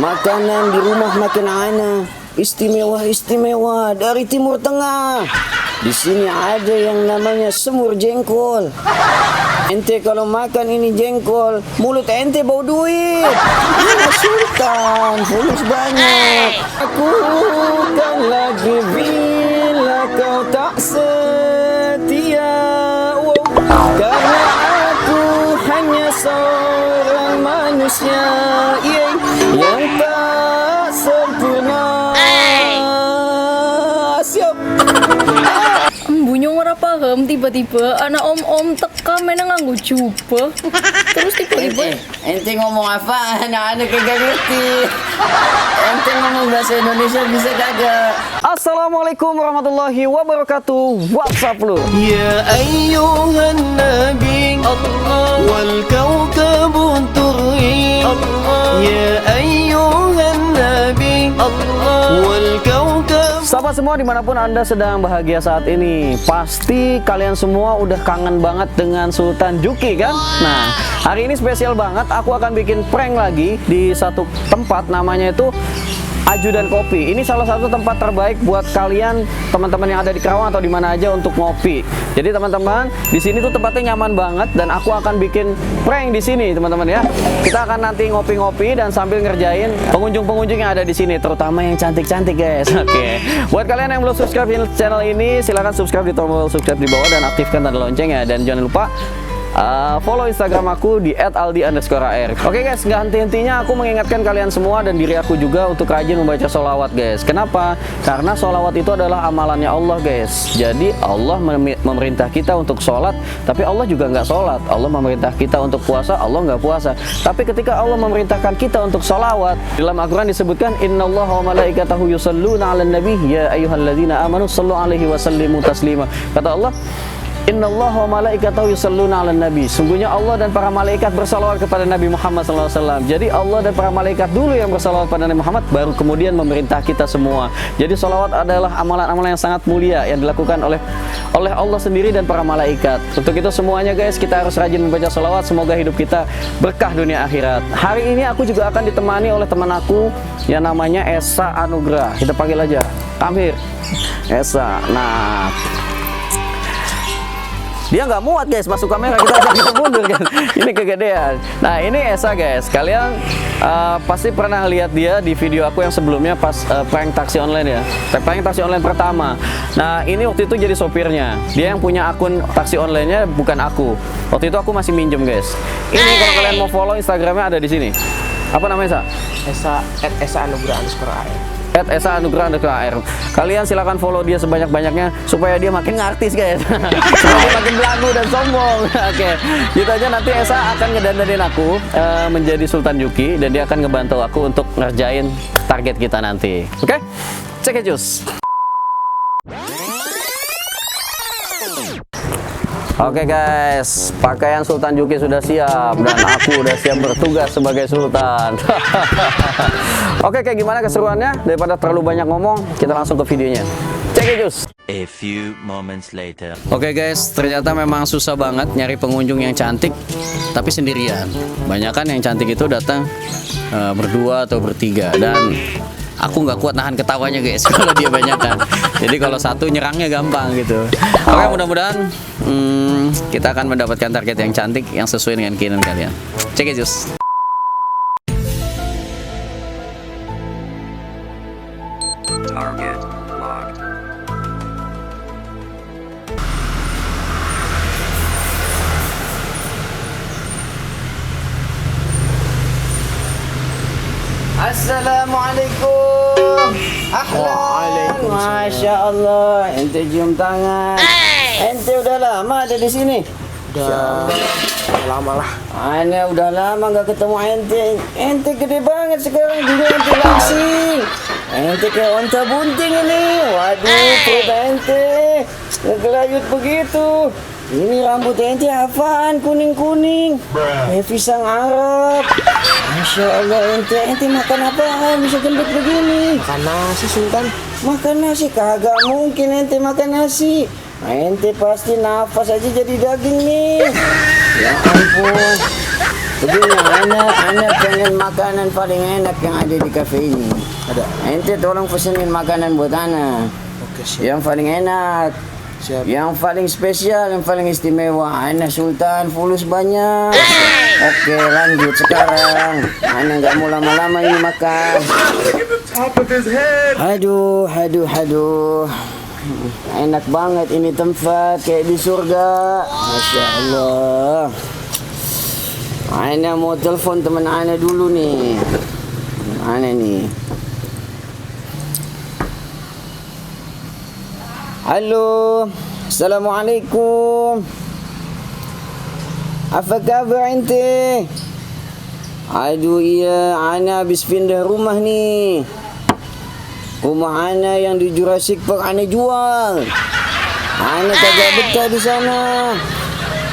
Makanan di rumah makan ana istimewa dari Timur Tengah. Di sini ada yang namanya semur jengkol. Ente kalau makan ini jengkol, mulut ente bau duit. Ini sultan, fulus banyak. Aku kan lagi bila kau tak setia. Wow. Karena aku hanya seorang manusia yang tak sempurna. Siap. Bunyong ora paham tiba-tiba anak om-om teka menang nganggo jubah. Terus tiba-tiba Ente ngomong apa? Anak-anak kagak ngerti. Ente ngomong bahasa Indonesia bisa kagak? Assalamualaikum warahmatullahi wabarakatuh. WhatsApp lu. Ya ayyuhan nabi Allah wal kawkabun turri Allah. Ya ayyuhan nabi Allah wal kawkab. Sahabat semua dimanapun Anda sedang bahagia saat ini, pasti kalian semua udah kangen banget dengan Sultan Juki kan? Nah, hari ini spesial banget, aku akan bikin prank lagi di satu tempat namanya itu Ajudan Kopi. Ini salah satu tempat terbaik buat kalian teman-teman yang ada di Karawang atau di mana aja untuk ngopi. Jadi teman-teman, di sini tuh tempatnya nyaman banget dan aku akan bikin prank di sini, teman-teman ya. Kita akan nanti ngopi-ngopi dan sambil ngerjain pengunjung-pengunjung yang ada di sini, terutama yang cantik-cantik, guys. Oke. Buat kalian yang belum subscribe channel ini, silahkan subscribe di tombol subscribe di bawah dan aktifkan tanda loncengnya, dan jangan lupa follow Instagram aku di @aldi_ar. Oke guys, nggak henti-hentinya aku mengingatkan kalian semua dan diri aku juga untuk rajin membaca sholawat guys. Kenapa? Karena sholawat itu adalah amalannya Allah guys. Jadi Allah memerintah kita untuk sholat, tapi Allah juga nggak sholat. Allah memerintah kita untuk puasa, Allah nggak puasa. Tapi ketika Allah memerintahkan kita untuk sholawat, dalam Al-Quran disebutkan Innallaha wa malaikatahu yusalluna 'alan nabi ya ayyuhalladzina amanu shallu 'alaihi wa sallimu taslima. Kata Allah, Innallaha wa malaikatahu yusalluna 'alan nabi. Sungguhnya Allah dan para malaikat bersalawat kepada Nabi Muhammad SAW. Jadi Allah dan para malaikat dulu yang bersalawat pada Nabi Muhammad, baru kemudian memerintah kita semua. Jadi salawat adalah amalan-amalan yang sangat mulia yang dilakukan oleh Allah sendiri dan para malaikat. Untuk itu semuanya guys, kita harus rajin membaca salawat. Semoga hidup kita berkah dunia akhirat. Hari ini aku juga akan ditemani oleh teman aku yang namanya Esa Anugrah. Kita panggil aja Kamir Esa. Nah, dia nggak muat guys masuk kamera, kita mundur kan. Ini kegedean. Nah ini Esa guys, kalian pasti pernah lihat dia di video aku yang sebelumnya pas prank taksi online ya, prank taksi online pertama. Nah ini waktu itu jadi sopirnya, dia yang punya akun taksi online-nya, bukan aku. Waktu itu aku masih minjem guys. Ini kalau kalian mau follow Instagramnya ada di sini. Apa namanya Esa? Esa @esa_anugrah_ar. @esa_anugrah_ar. Kalian silahkan follow dia sebanyak-banyaknya supaya dia makin ngartis guys. Supaya dia makin belagu dan sombong. Oke, gitu aja. Nanti Esa akan ngedandanin aku menjadi Sultan Juki dan dia akan ngebantu aku untuk ngerjain target kita nanti. Oke, check it juice. Oke guys, pakaian Sultan Juki sudah siap dan aku udah siap bertugas sebagai Sultan. Oke, kayak gimana keseruannya? Daripada terlalu banyak ngomong, kita langsung ke videonya. Check it juice. A few moments later. Oke guys, ternyata memang susah banget nyari pengunjung yang cantik tapi sendirian. Banyakan yang cantik itu datang berdua atau bertiga, dan aku nggak kuat nahan ketawanya guys kalau dia banyakan. Jadi kalau satu nyerangnya gampang gitu. Oke, mudah-mudahan kita akan mendapatkan target yang cantik yang sesuai dengan keinginan kalian. Check it juice. Target locked. Assalamualaikum. Waalaikumsalam. Masya Allah, ente cium tangan. Ente udah lama ada di sini? Udah lama lah. Ana udah lama nggak ketemu ente. Ente gede banget sekarang, dulu ente langsing. Ente kayak onta bunting ini. Waduh, perut ente ngegelayut begitu. Ini rambut ente apaan? Kuning-kuning. Kayak pisang Arab. Masya Allah, ente makan apa bisa gendut begini? Makan nasi Sultan. Makan nasi? Kagak mungkin ente makan nasi. Ente pasti nafas aja jadi daging nih. Ya ampun. Begini, anak pengen makanan paling enak yang ada di kafe ini. Ada. Ente tolong pesenin makanan buat anak. Oke, siap. Yang paling enak, Siap. yang paling spesial, yang paling istimewa. Anak Sultan fulus banyak. Oke, lanjut sekarang. Anak nggak mau lama-lama ini makan. Aduh. Enak banget ini tempat kayak di surga. Masya Allah. Ana mau telepon teman Ana dulu nih. Teman Ana nih. Halo. Assalamualaikum. Apa kabar ente? Aduh iya, Ana habis pindah rumah nih. Rumah Ana yang di Jurassic Park Ana jual. Ana kagak betah di sana.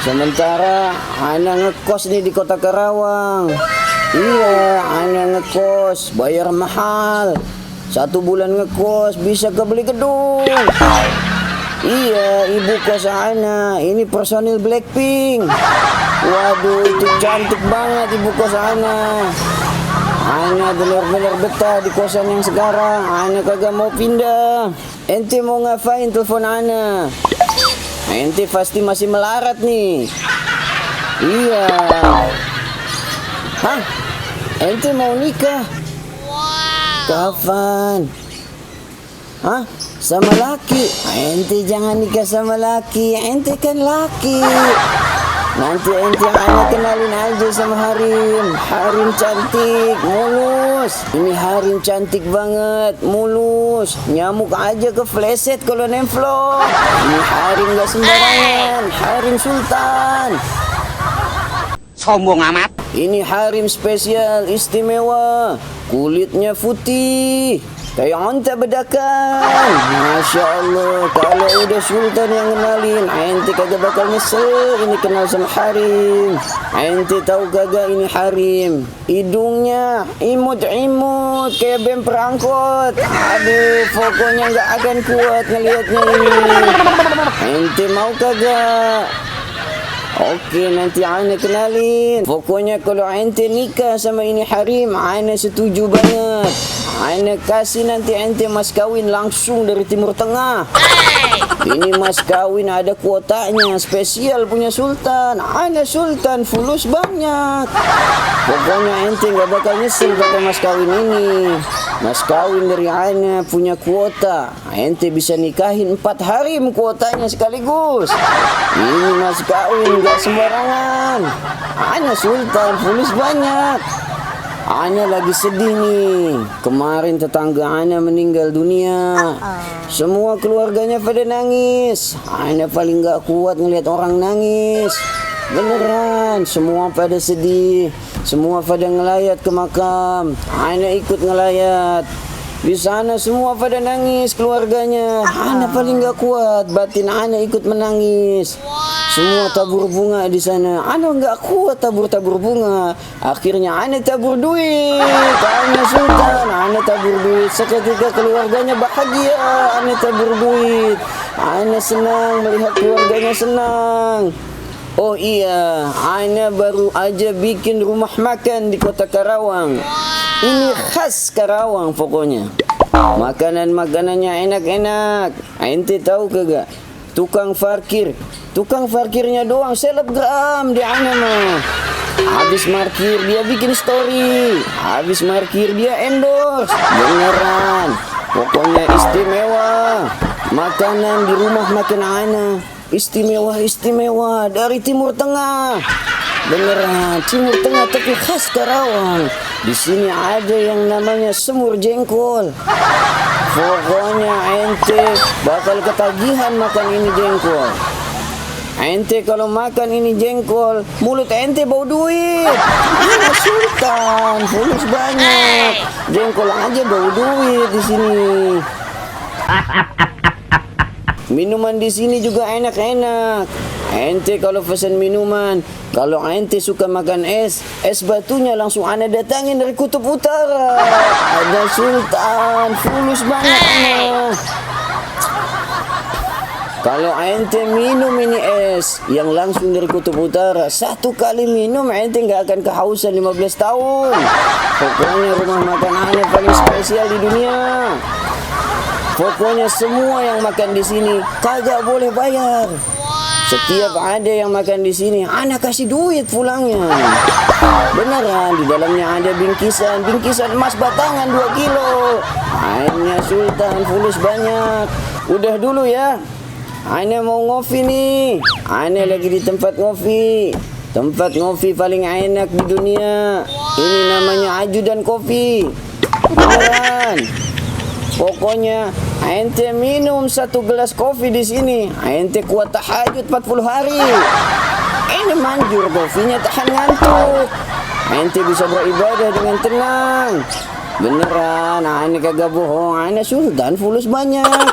Sementara Ana ngekos nih di Kota Karawang. Iya, Ana ngekos, bayar mahal. 1 bulan ngekos bisa kebeli gedung. Iya, ibu kos Ana ini personil Blackpink. Waduh, itu cantik banget ibu kos Ana. Ana benar-benar betah di kosan yang sekarang. Ana kagak mau pindah. Ente mau ngapain telepon Ana? Ente pasti masih melarat nih. Iya. Hah? Ente mau nikah? Kapan? Hah? Sama laki? Ente jangan nikah sama laki. Ente kan laki. Nanti ente Ana kenalin aja sama Harim. Harim cantik, mulus. Ini Harim cantik banget, mulus. Nyamuk aja kefleset kalau nemplok. Ini Harim gak sembarangan, Harim Sultan. Sombong amat. Ini Harim spesial, istimewa. Kulitnya putih, kayak onta bedakan. Masya Allah, kalau udah Sultan yang kenalin, ente kagak bakal nyesel ini kenal sama Harim. Ente tahu kagak ini Harim? Hidungnya imut-imut kayak bemper angkot. Aduh, pokoknya nggak akan kuat ngelihatnya ini. Ente mau kagak? Oke, nanti Ana kenalin. Pokoknya kalau ente nikah sama ini Harim, Ana setuju banget. Ana kasih nanti ente mas kawin langsung dari Timur Tengah. Ini mas kawin ada kuotanya, spesial punya Sultan. Ana Sultan fulus banyak. Pokoknya ente nggak bakal nyesel pakai mas kawin ini. Mas kawin dari Ana punya kuota. Ente bisa nikahin 4 Harim kuotanya sekaligus. Ini mas kawin gak sembarangan. Ana Sultan fulus banyak. Ana lagi sedih nih. Kemarin tetangga Ana meninggal dunia. Semua keluarganya pada nangis. Ana paling gak kuat ngelihat orang nangis. Beneran, semua pada sedih. Semua pada ngelayat ke makam. Ana ikut ngelayat. Di sana semua pada nangis keluarganya. Ana paling gak kuat, batin Ana ikut menangis. Semua tabur bunga di sana. Ana nggak kuat tabur bunga. Akhirnya Ana tabur duit. Ana Sultan, Ana tabur duit. Seketika keluarganya bahagia. Ana tabur duit. Ana senang melihat keluarganya senang. Oh iya, Ana baru aja bikin rumah makan di Kota Karawang. Ini khas Karawang pokoknya. Makanan-makanannya enak-enak. Ente tahu kagak? Tukang parkirnya doang selebgram di Ana mah. Habis parkir dia bikin story, habis parkir dia endorse. Beneran, pokoknya istimewa. Makanan di rumah makan Ana istimewa dari Timur Tengah. Beneran, Timur Tengah tapi khas Karawang. Di sini ada yang namanya semur jengkol. Pokoknya ente bakal ketagihan makan ini jengkol. Ente kalau makan ini jengkol, mulut ente bau duit. Ana Sultan, fulus banyak. Jengkol aja bau duit di sini. Minuman di sini juga enak-enak. Ente kalau pesan minuman, kalau ente suka makan es batunya langsung Ana datangin dari Kutub Utara. Ada Sultan, fulus banget Ana. Kalau ente minum ini es yang langsung dari kutub utara, satu kali minum ente nggak akan kehausan 15 tahun. Pokoknya rumah makan ane paling spesial di dunia. Pokoknya semua yang makan di sini kagak boleh bayar. Setiap ada yang makan di sini, ana kasih duit pulangnya. Beneran, di dalamnya ada bingkisan emas batangan 2 kilo. Airnya Sultan fulus banyak. Udah dulu ya. Ana mau ngopi nih. Ana lagi di tempat ngopi. Tempat ngopi paling enak di dunia. Ini namanya Ajudan Kopi. Beneran. Pokoknya ente minum 1 gelas kopi di sini, ente kuat tahajud 40 hari. Ini manjur kopinya, tahan ngantuk. Ente bisa beribadah dengan tenang. Beneran, ane kagak bohong. Ane Sultan fulus banyak.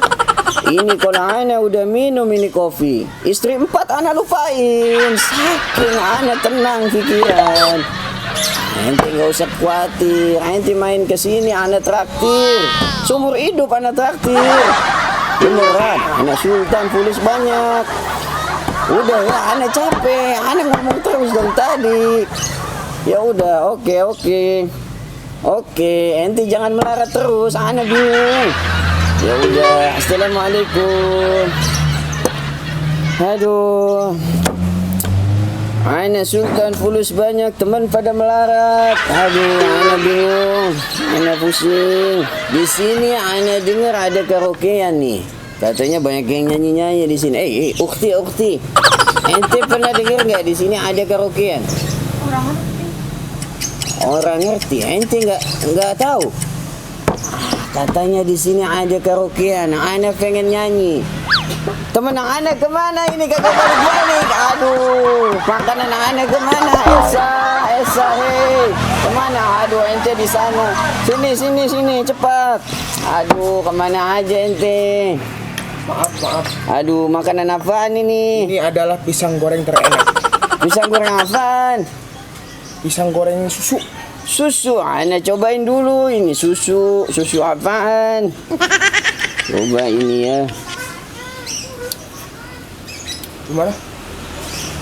Ini kalau ana udah minum ini kopi, istri 4 ana lupain. Saking ana tenang pikiran. Ente gak usah khawatir, ente main kesini ana traktir. Seumur hidup ana traktir. Beneran, ana Sultan fulus banyak. Udah ya, ana capek, ana ngomong terus dari tadi. Ya udah, oke. Oke, ente jangan melarat terus, ana bingung. Ya udah, assalamualaikum. Aduh, ana Sultan fulus banyak, teman pada melarat. Aduh, ana bingung, ana pusing. Di sini ana dengar ada karaokean nih. Katanya banyak yang nyanyi-nyanyi di sini. Ukti. Ente pernah dengar nggak di sini ada karaokean? Orang ngerti. Ente nggak tahu. Katanya di sini ada karaokean. Ana pengen nyanyi. Temen ana kemana ini kagak balik-balik? Aduh, makanan ana kemana? Esa, hei, kemana? Aduh, ente di sana. Sini, cepat. Aduh, kemana aja ente? Maaf. Aduh, makanan apaan ini? Ini adalah pisang goreng terenak. Pisang goreng apaan? Pisang goreng susu. Susu, ana cobain dulu. Ini susu apaan? Coba ini ya. Gimana?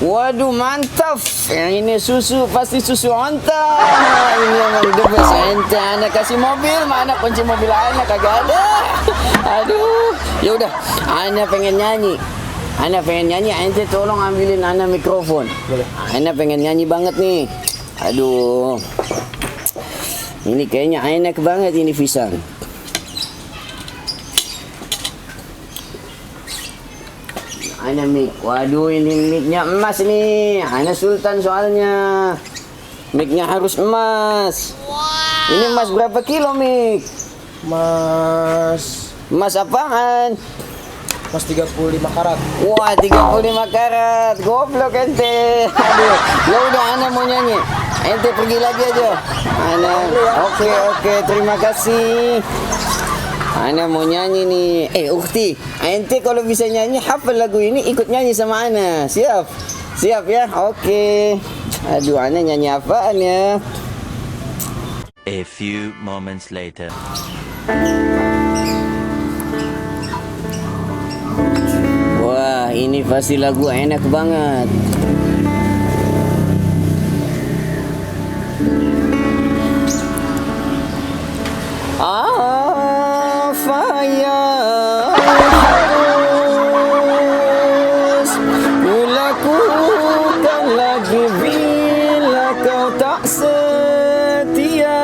Waduh, mantap. Yang ini susu, pasti susu onta. Ini yang mau debes ente. Ana kasih mobil, mana kunci mobil ana kagak ada. Aduh, ya udah. Ana pengen nyanyi. Ente tolong ambilin ana mikrofon. Boleh. Ana pengen nyanyi banget nih. Aduh. Ini kayaknya enak banget ini pisang. Ana mic. Waduh, ini micnya emas nih. Ana Sultan soalnya. Micnya harus emas. Wow. Ini emas berapa kilo, mic? Emas apaan? Mas 35 karat. Wah, 35 karat. Goblok ente. Aduh, ya udah ana mau nyanyi. Ente pergi lagi aja. Ana. Oke, terima kasih. Ana mau nyanyi nih. Ukti, ente kalau bisa nyanyi hafal lagu ini ikut nyanyi sama ana. Siap ya? Oke. Aduh, ana nyanyi apaan ya? A few moments later. Wah, ini pasti lagu enak banget. Harus kulakukan lagi bila kau tak setia.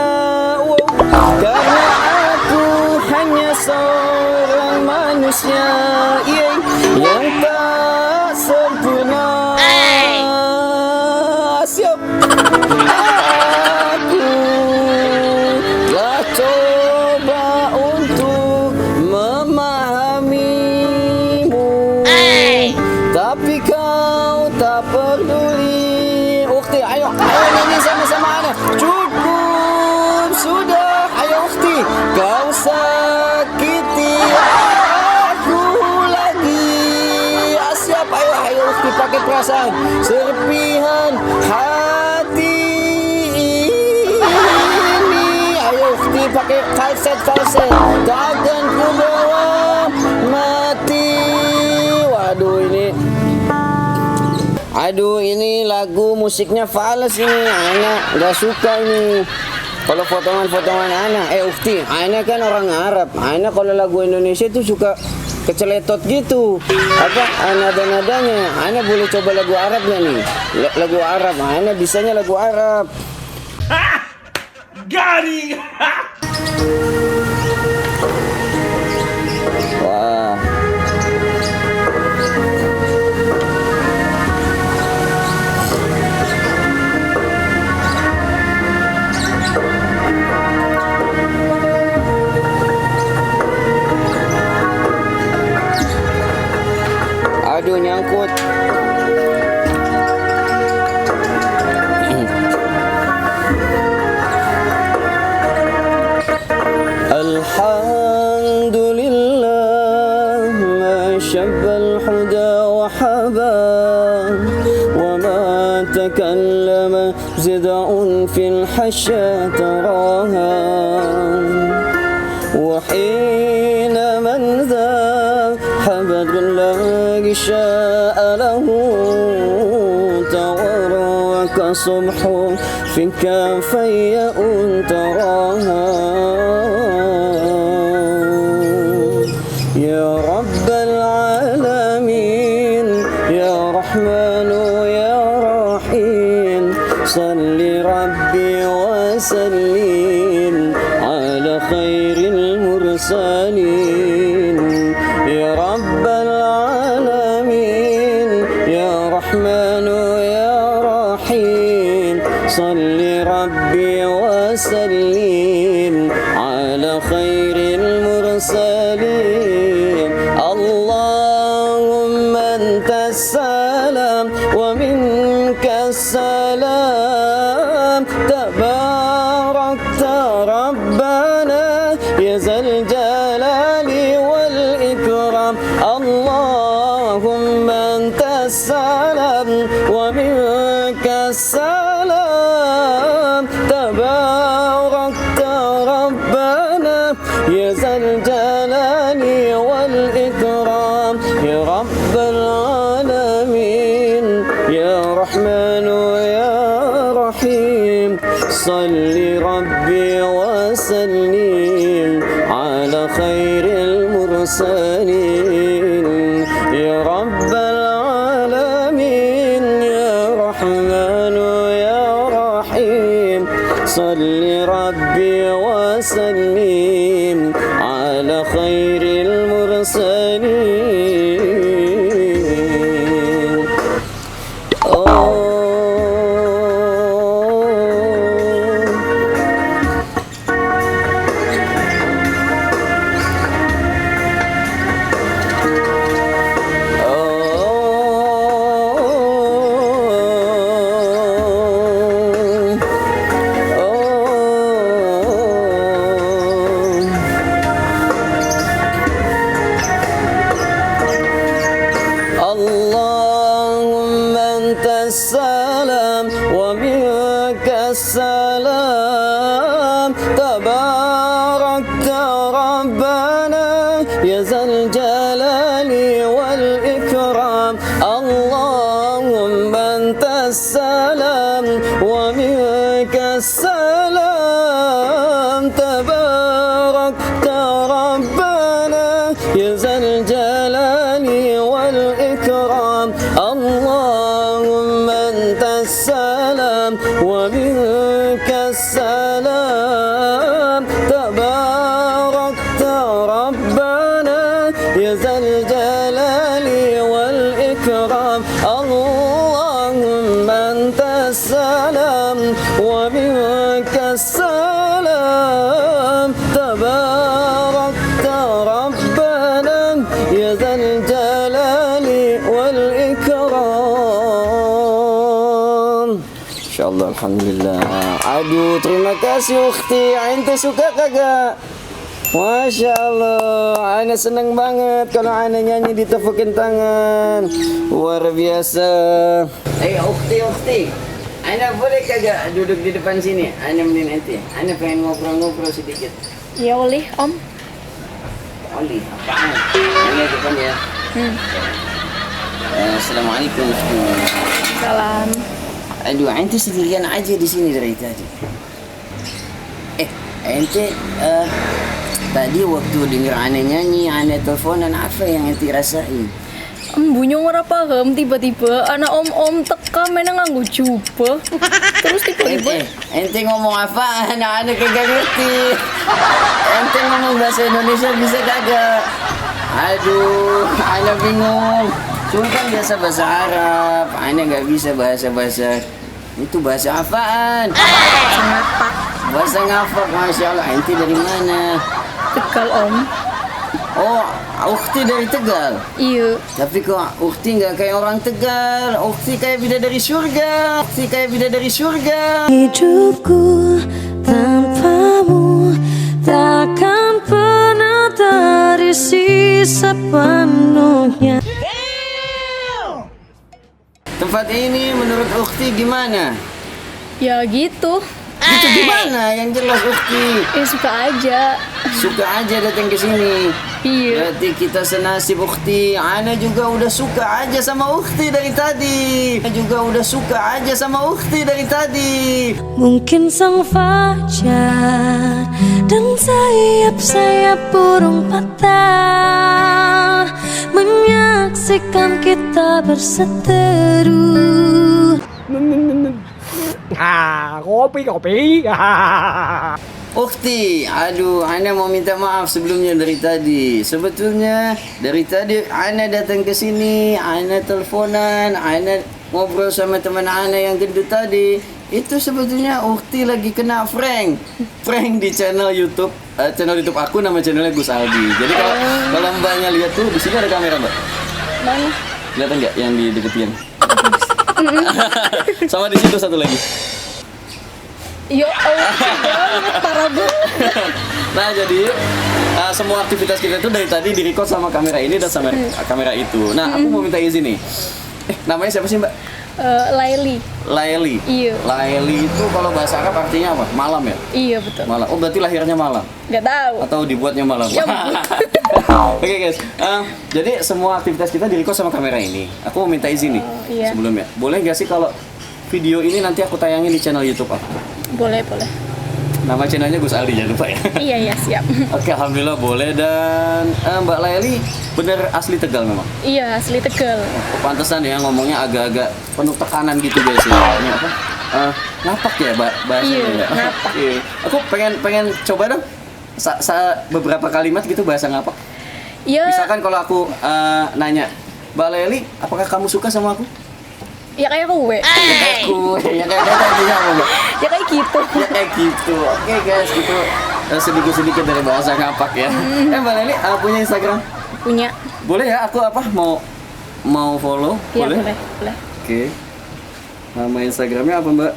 Karena aku hanya seorang manusia yang tak sempurna. Siap. Aku telah coba untuk memahamimu, tapi kau tak peduli. Ukti, ayo nyanyi sama-sama ana. Cukup sudah, ayo Ukti. Kau sakiti aku lagi. Siap, ayo Ukti pakai perasaan. Serpihan hati ini. Ayo Ukti pakai falset. Takkan ku bawa mati Aduh, ini lagu musiknya fals ini. Anak nggak suka ini. Kalau potongan-potongan anak, Ukti, anak kan orang Arab. Anak kalau lagu Indonesia itu suka keceletot gitu. Apa nada-nadanya? Anak boleh coba lagu Arabnya nih. Lagu Arab, anak bisanya lagu Arab. Garing. Wah. Aduh, nyangkut. Alhamdulillah ma syabbal huda wa haba wa ma takallama zid'un fil hasya taraha wa hina man ذهب بالله شاء له تورك صبح فيك فياء تراها يا رب العالمين يا رحمن يا رحيم صل ربي وسلم على خير المرسلين يا رب العالمين يا رحمن يا رحيم صل ربي وسلم على خير المرسلين اللهم أنت السلام ومنك السلام تباركت ربنا يا ذا الجلال والإكرام اللهم أنت السلام ومنك السلام تباركت ربنا يا ذا الجلال والإكرام يا رب العالمين يا رحمن يا رحيم صل ربي وسلم على خير المرسلين يا رب العالمين يا رحمن يا رحيم صل ربي وسلم على خير المرسلين اللهم أنت السلام ومنك السلام تباركت ربنا يا ذا الجلال والإكرام اللهم أنت السلام ومنك السلام تباركت ربنا يا ذا الجلال والإكرام اللهم أنت السلام ومنك السلام تباركت ربنا يا ذا الجلال والإكرام اللهم أنت السلام ومنك السلام تباركت ربنا يا ذا الجلال والإكرام. Insyaallah, alhamdulillah. Aduh, terima kasih Ukti. Ente suka kagak? Masya Allah, Ana seneng banget kalau Ana nyanyi ditepukin tangan. Luar biasa. Ukti, Ana boleh kagak duduk di depan sini? Ana mending ente. Ana pengen ngobrol-ngobrol sedikit. Ya boleh Om. Oli, apaan? Ana depan ya. Assalamualaikum. Salam. Aduh, ente sendirian aja di sini dari tadi. Ente tadi waktu denger aneh nyanyi, aneh teleponan, apa yang ente rasain? Bunyong ora paham tiba-tiba anak om teka menang nganggo jubah. Terus tiba-tiba Ente ngomong apa? Anak-anak kagak ngerti. Ente ngomong bahasa Indonesia bisa kagak? Aduh, anak bingung. Sultan biasa bahasa Arab, anak nggak bisa bahasa-bahasa. Itu bahasa apaan? ngapak Bahasa ngafak, Masya Allah. Ente dari mana? Tegal om. Oh, Ukti dari Tegal. Iya. Tapi kok Ukti nggak kayak orang Tegal? Ukti kayak bidadari surga. Ukti kayak bidadari surga. Hidupku tanpamu takkan pernah terisi sepenuhnya. Tempat ini menurut Ukti gimana? Ya gitu. Itu gimana? Yang jelas Ukti Ya suka aja. suka aja datang ke sini. Iya. Berarti kita senasib Ukti. Ana juga udah suka aja sama Ukti dari tadi. Ana juga udah suka aja sama Ukti dari tadi. Mungkin sang fajar dan sayap-sayap burung patah menyaksikan kita berseteru. Kopi. Ukti, aduh, Ana mau minta maaf sebelumnya dari tadi. Sebetulnya dari tadi Ana datang ke sini, Ana teleponan, Ana ngobrol sama teman Ana yang gendut tadi. Itu sebetulnya Ukti lagi kena prank di channel YouTube aku, nama channelnya Gus Aldi. Jadi kalau mbaknya lihat tuh di sini ada kamera, Mbak. Mana? Kelihatan nggak yang di deket tiang? Sama di situ satu lagi. Yo Allah, parah banget. Nah, jadi semua aktivitas kita itu dari tadi direcord sama kamera ini dan sama kamera itu. Nah, aku mau minta izin nih. Namanya siapa sih, Mbak? Laili. Laili. Iya. Laili itu kalau bahasa Arab artinya apa? Malam ya? Iya betul. Malam. Oh, berarti lahirnya malam Gak tahu. atau dibuatnya malam? Ya ampun. Oke, guys. Jadi semua aktivitas kita direcord sama kamera ini. Aku mau minta izin nih iya. sebelumnya. Boleh gak sih kalau video ini nanti aku tayangin di channel YouTube aku? Boleh. Nama channelnya Gus Aldi, jangan lupa ya. Iya siap. Oke, alhamdulillah boleh. Dan Mbak Laili bener asli Tegal memang. Iya asli Tegal. Pantesan ya ngomongnya agak-agak penuh tekanan gitu guys ya. Ini apa? Ngapak ya bahasanya Iya, ya. ngapak. Iya. Aku pengen coba dong. Beberapa kalimat gitu bahasa ngapak. Iya. Misalkan kalau aku nanya, Mbak Laili, apakah kamu suka sama aku? Ya kayak kue. Aku, ya kayak tadi sama Mbak. Ya kayak gitu. Ya kayak gitu. Oke guys, gitu sedikit-sedikit dari bahasa ngapak ya. Mbak Laili punya Instagram? Punya. Boleh ya, aku mau follow? Iya boleh. Oke. Nama Instagramnya apa, Mbak?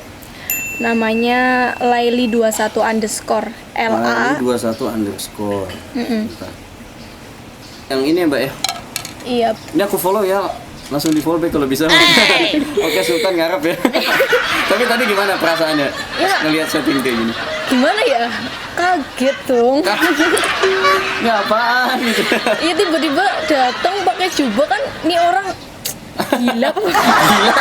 Namanya Laili21 underscore LA. 21_. Bentar. Yang ini ya, Mbak ya? Iya. Ini aku follow ya. Langsung di follow back kalau bisa. Oke, Sultan ngarep ya. Tapi tadi gimana perasaannya? Ya. Ngelihat setting kayak gini. Gimana ya? Kaget dong. Ini apaan gitu? Iya tiba-tiba datang pakai jubah kan. Nih orang gila. Gila.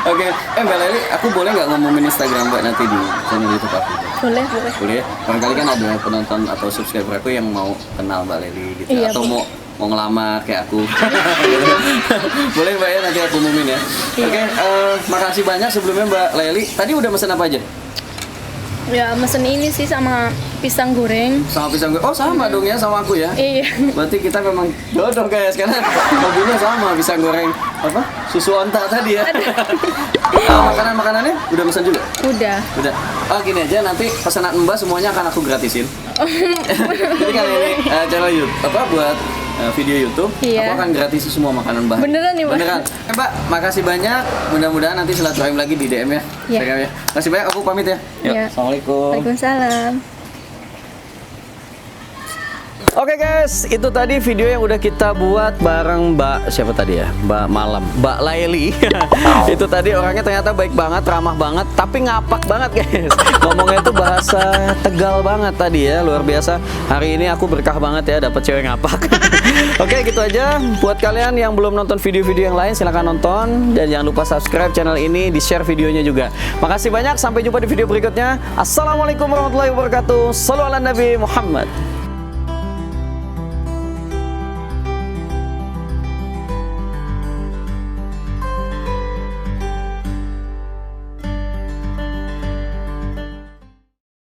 Oke, Mbak Laili, aku boleh nggak ngomongin Instagram Mbak nanti di channel YouTube aku? Boleh. Boleh ya? Barangkali kan ada penonton atau subscriber aku yang mau kenal Mbak Laili gitu, Iya, atau Bu. mau ngelamar kayak aku. Gitu. Boleh Mbak ya, nanti aku umumin ya. Iya. Oke, makasih banyak sebelumnya Mbak Laili. Tadi udah mesen apa aja? Ya mesen ini sih sama pisang goreng. Sama pisang goreng. Oh sama dong ya sama aku ya. Iya. Berarti kita memang jodoh guys, karena hobinya sama, pisang goreng apa? Susu onta tadi ya. Makanan-makanannya udah mesen juga? Udah. Udah. Oh gini aja, nanti pesanan Mbak semuanya akan aku gratisin. Jadi kali ini channel YouTube apa buat video YouTube, Iya. aku akan gratis semua makanan Mbak. Beneran nih, Mbak? Beneran. Mbak, makasih banyak. Mudah-mudahan nanti silaturahim lagi di DM ya. Iya. Instagram ya. Makasih banyak, aku pamit ya. Yuk, Iya. Assalamualaikum. Waalaikumsalam. Oke guys, itu tadi video yang udah kita buat bareng Mbak siapa tadi ya? Mbak Laili. Itu tadi orangnya ternyata baik banget, ramah banget, tapi ngapak banget guys. Ngomongnya tuh bahasa Tegal banget tadi ya, luar biasa. Hari ini aku berkah banget ya dapet cewek ngapak. Oke, gitu aja. Buat kalian yang belum nonton video-video yang lain, silahkan nonton dan jangan lupa subscribe channel ini, di-share videonya juga. Makasih banyak, sampai jumpa di video berikutnya. Assalamualaikum warahmatullahi wabarakatuh. Shallallahu ala Nabi Muhammad.